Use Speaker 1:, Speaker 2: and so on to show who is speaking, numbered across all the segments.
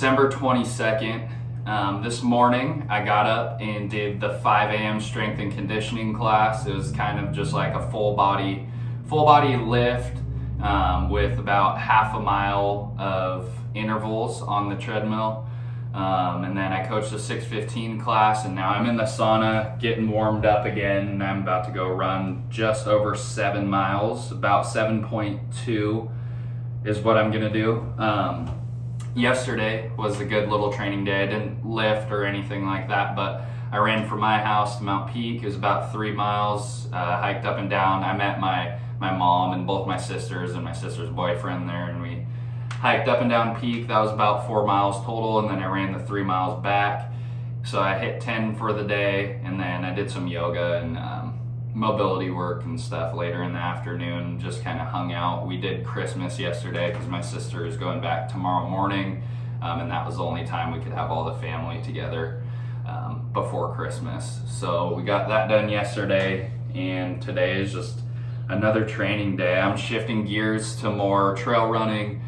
Speaker 1: December 22nd. This morning I got up and did the 5 a.m. strength and conditioning class. It was kind of just like a full body lift with about half a mile of intervals on the treadmill. And then I coached a 6:15 class, and now I'm in the sauna getting warmed up again, and I'm about to go run just over 7 miles. About 7.2 is what I'm gonna do. Yesterday was a good little training day. I didn't lift or anything like that, but I ran from my house to Mount Peak. It was about 3 miles, hiked up and down. I met my mom and both my sisters and my sister's boyfriend there, and we hiked up and down Peak. That was about 4 miles total, and then I ran the 3 miles back. So I hit 10 for the day, and then I did some yoga and mobility work and stuff later in the afternoon, just kind of hung out. We did Christmas yesterday because my sister is going back tomorrow morning, and that was the only time we could have all the family together before Christmas. So we got that done yesterday, and today is just another training day. I'm shifting gears to more trail running,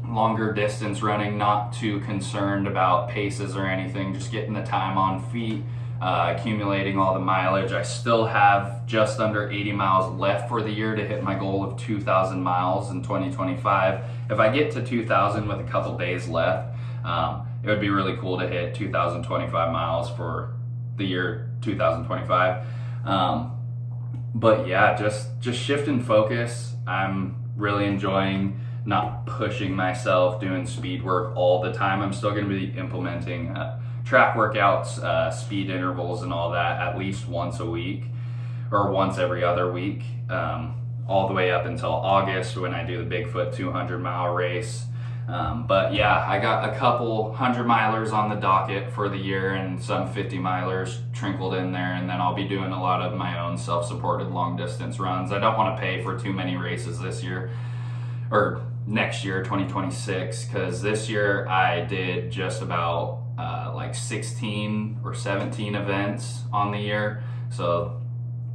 Speaker 1: longer distance running, not too concerned about paces or anything, just getting the time on feet, accumulating all the mileage. I still have just under 80 miles left for the year to hit my goal of 2,000 miles in 2025. If I get to 2,000 with a couple days left, it would be really cool to hit 2,025 miles for the year 2025. But yeah, just shifting focus. I'm really enjoying not pushing myself, doing speed work all the time. I'm still going to be implementing track workouts, speed intervals and all that at least once a week or once every other week, all the way up until August when I do the Bigfoot 200-mile race. But yeah, I got a couple 100-milers on the docket for the year and some 50-milers trickled in there, and then I'll be doing a lot of my own self-supported long-distance runs. I don't want to pay for too many races this year or next year, 2026, because this year I did just about like 16 or 17 events on the year. So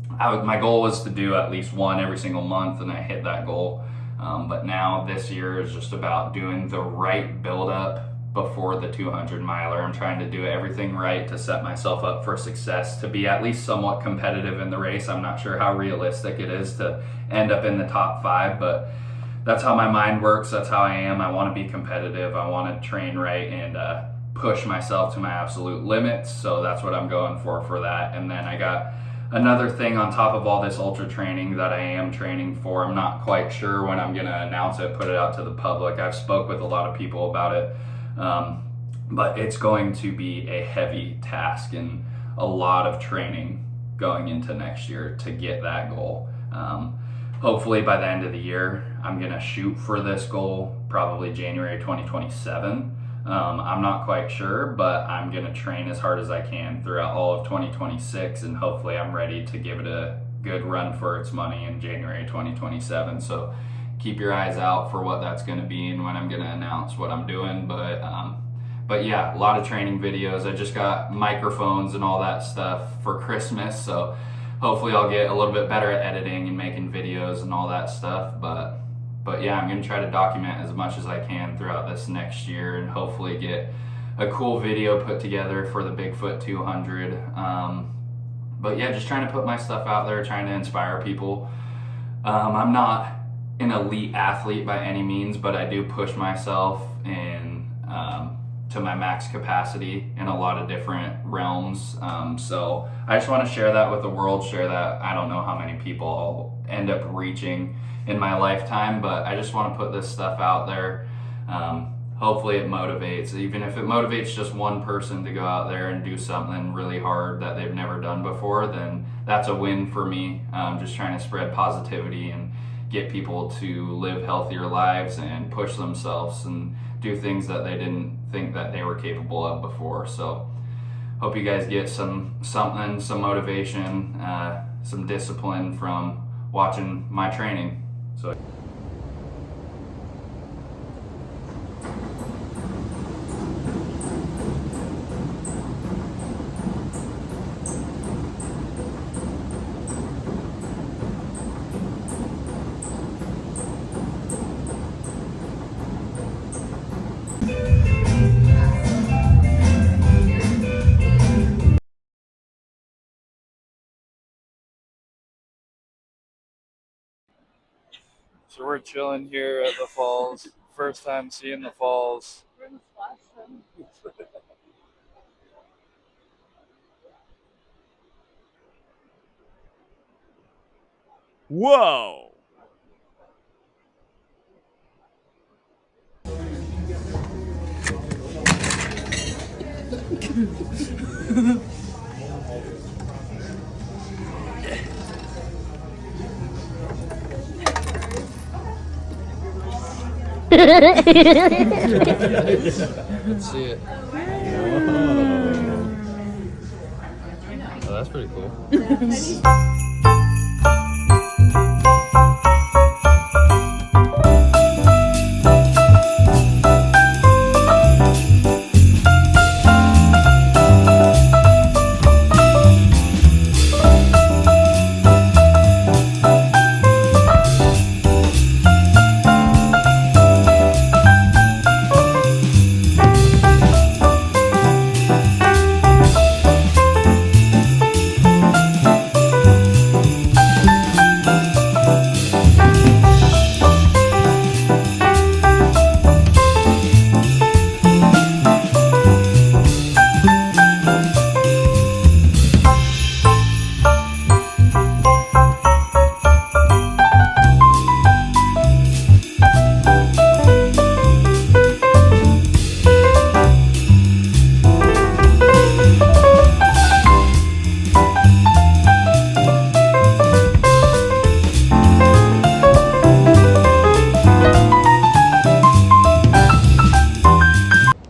Speaker 1: my goal was to do at least one every single month, and I hit that goal. But now this year is just about doing the right build-up before the 200-miler. I'm trying to do everything right to set myself up for success, to be at least somewhat competitive in the race. I'm not sure how realistic it is to end up in the top 5, but that's how my mind works. That's how I am. I want to be competitive. I want to train right and push myself to my absolute limits. So that's what I'm going for that. And then I got another thing on top of all this ultra training that I am training for. I'm not quite sure when I'm going to announce it, put it out to the public. I've spoke with a lot of people about it, but it's going to be a heavy task and a lot of training going into next year to get that goal. Hopefully by the end of the year, I'm going to shoot for this goal, probably January 2027. I'm not quite sure, but I'm going to train as hard as I can throughout all of 2026, and hopefully I'm ready to give it a good run for its money in January 2027. So keep your eyes out for what that's going to be and when I'm going to announce what I'm doing. But yeah, a lot of training videos. I just got microphones and all that stuff for Christmas, so hopefully I'll get a little bit better at editing and making videos and all that stuff. But yeah, I'm going to try to document as much as I can throughout this next year and hopefully get a cool video put together for the Bigfoot 200. But yeah, just trying to put my stuff out there, trying to inspire people. I'm not an elite athlete by any means, but I do push myself to my max capacity in a lot of different realms. So I just want to share that with the world, share that. I don't know how many people I'll end up reaching in my lifetime, but I just want to put this stuff out there. Hopefully it motivates, even if it motivates just one person to go out there and do something really hard that they've never done before, then that's a win for me. Just trying to spread positivity and get people to live healthier lives and push themselves and do things that they didn't think that they were capable of before. So hope you guys get some motivation, some discipline from watching my training. So
Speaker 2: So we're chilling here at the falls. First time seeing the falls.
Speaker 3: Whoa!
Speaker 2: Let's see it. Oh, that's pretty cool.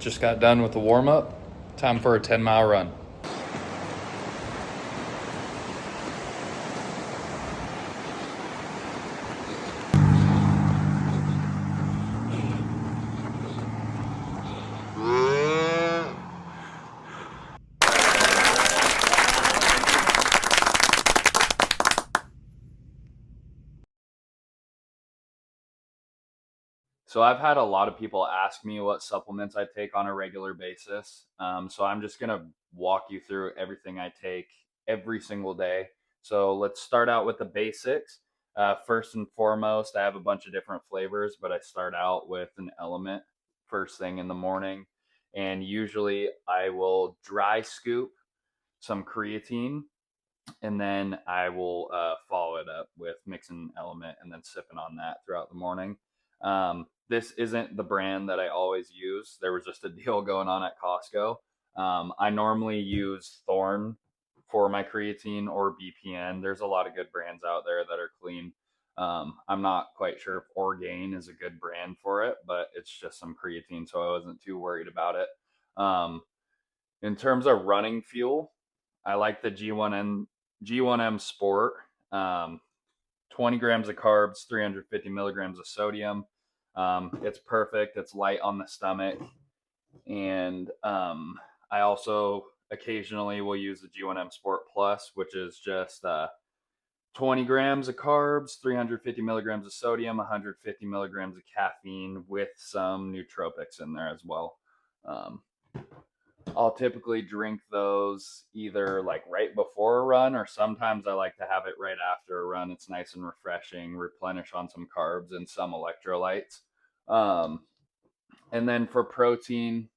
Speaker 2: Just got done with the warm up. Time for a 10-mile run.
Speaker 1: So I've had a lot of people ask me what supplements I take on a regular basis. So I'm just gonna walk you through everything I take every single day. So let's start out with the basics. First and foremost, I have a bunch of different flavors, but I start out with an element first thing in the morning. And usually I will dry scoop some creatine, and then I will follow it up with mixing element and then sipping on that throughout the morning. This isn't the brand that I always use. There was just a deal going on at Costco. I normally use Thorne for my creatine or BPN. There's a lot of good brands out there that are clean. I'm not quite sure if Orgain is a good brand for it, but it's just some creatine, so I wasn't too worried about it. Um, in terms of running fuel, I like the G1M Sport. 20 grams of carbs, 350 milligrams of sodium. It's perfect. It's light on the stomach, and I also occasionally will use the G1M Sport Plus, which is just 20 grams of carbs, 350 milligrams of sodium, 150 milligrams of caffeine with some nootropics in there as well. Um, I'll typically drink those either like right before a run, or sometimes I like to have it right after a run. It's nice and refreshing, replenish on some carbs and some electrolytes. Um, and then for protein,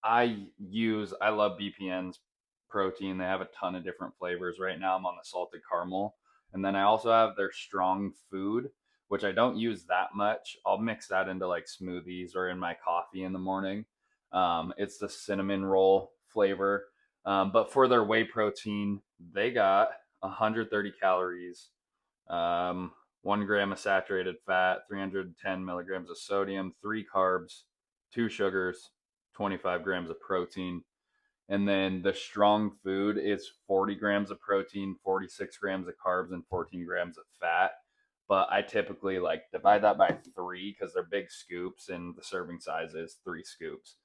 Speaker 1: I love BPN's protein. They have a ton of different flavors. Right now I'm on the salted caramel. And then I also have their strong food, which I don't use that much. I'll mix that into like smoothies or in my coffee in the morning. It's the cinnamon roll flavor. But for their whey protein, they got 130 calories, 1 gram of saturated fat, 310 milligrams of sodium, 3 carbs, 2 sugars, 25 grams of protein. And then the strong food is 40 grams of protein, 46 grams of carbs, and 14 grams of fat. But I typically like divide that by three because they're big scoops and the serving size is 3 scoops.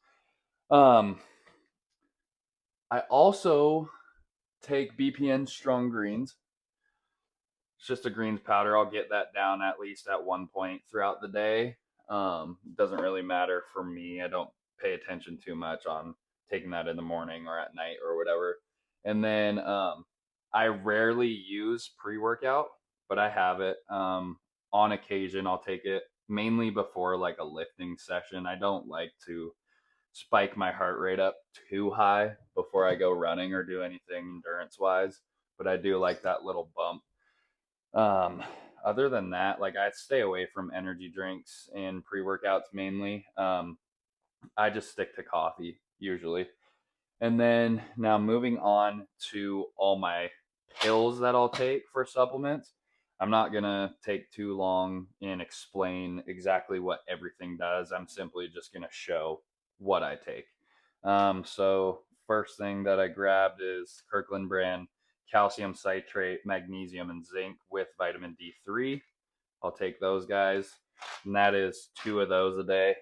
Speaker 1: Um, I also take BPN strong greens. It's just a greens powder. I'll get that down at least at one point throughout the day. Doesn't really matter for me. I don't pay attention too much on taking that in the morning or at night or whatever. And then I rarely use pre workout, but I have it. on occasion, I'll take it mainly before like a lifting session. I don't like to spike my heart rate up too high before I go running or do anything endurance wise, but I do like that little bump. Other than that, like I stay away from energy drinks and pre-workouts mainly. I just stick to coffee usually. And then now moving on to all my pills that I'll take for supplements. I'm not going to take too long and explain exactly what everything does. I'm simply just going to show what I take. So, first thing that I grabbed is Kirkland brand calcium citrate, magnesium, and zinc with vitamin D3. I'll take those guys. And that is 2 of those a day.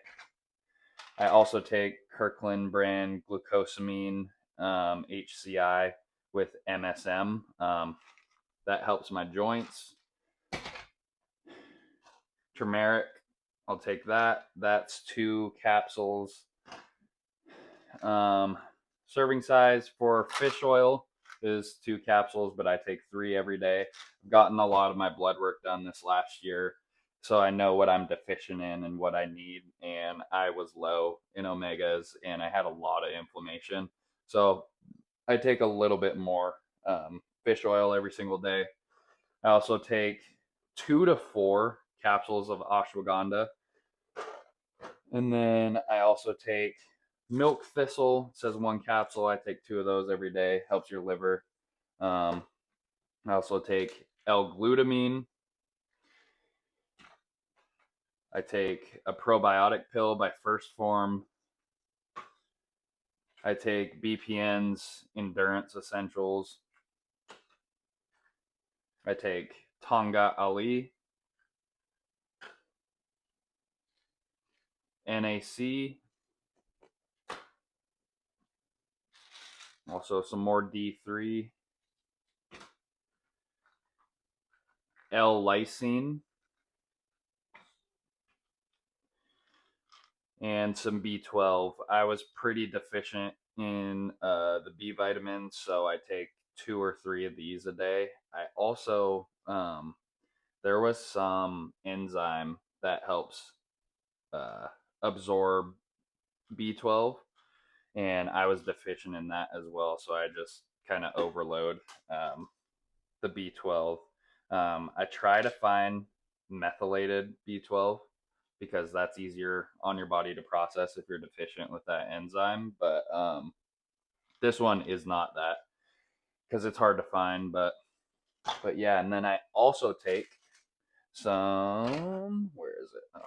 Speaker 1: I also take Kirkland brand glucosamine HCI with MSM. That helps my joints. Turmeric, I'll take that. That's 2 capsules. Serving size for fish oil is 2 capsules, but I take 3 every day. I've gotten a lot of my blood work done this last year, so I know what I'm deficient in and what I need. And I was low in omegas, and I had a lot of inflammation. So I take a little bit more fish oil every single day. I also take 2 to 4 capsules of ashwagandha. And then I also take milk thistle. It says 1 capsule. I take 2 of those every day. Helps your liver. I also take L-glutamine. I take a probiotic pill by First Form. I take BPN's Endurance Essentials. I take Tonga Ali, NAC, also some more D3, L-lysine, and some B12. I was pretty deficient in the B vitamins, so I take 2 or 3 of these a day. I also, there was some enzyme that helps absorb B12, and I was deficient in that as well, so I just kind of overload the B12. I try to find methylated B12 because that's easier on your body to process if you're deficient with that enzyme, but this one is not that because it's hard to find, but yeah. And then I also take some, where is it? Oh,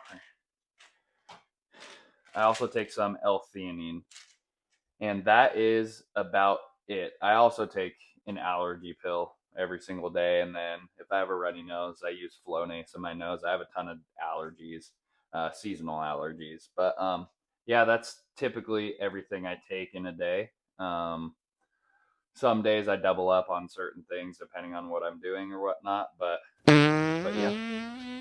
Speaker 1: I also take some L-theanine, and that is about it. I also take an allergy pill every single day, and then if I have a runny nose, I use Flonase in my nose. I have a ton of allergies, seasonal allergies, but yeah, that's typically everything I take in a day. Some days I double up on certain things depending on what I'm doing or whatnot, but yeah.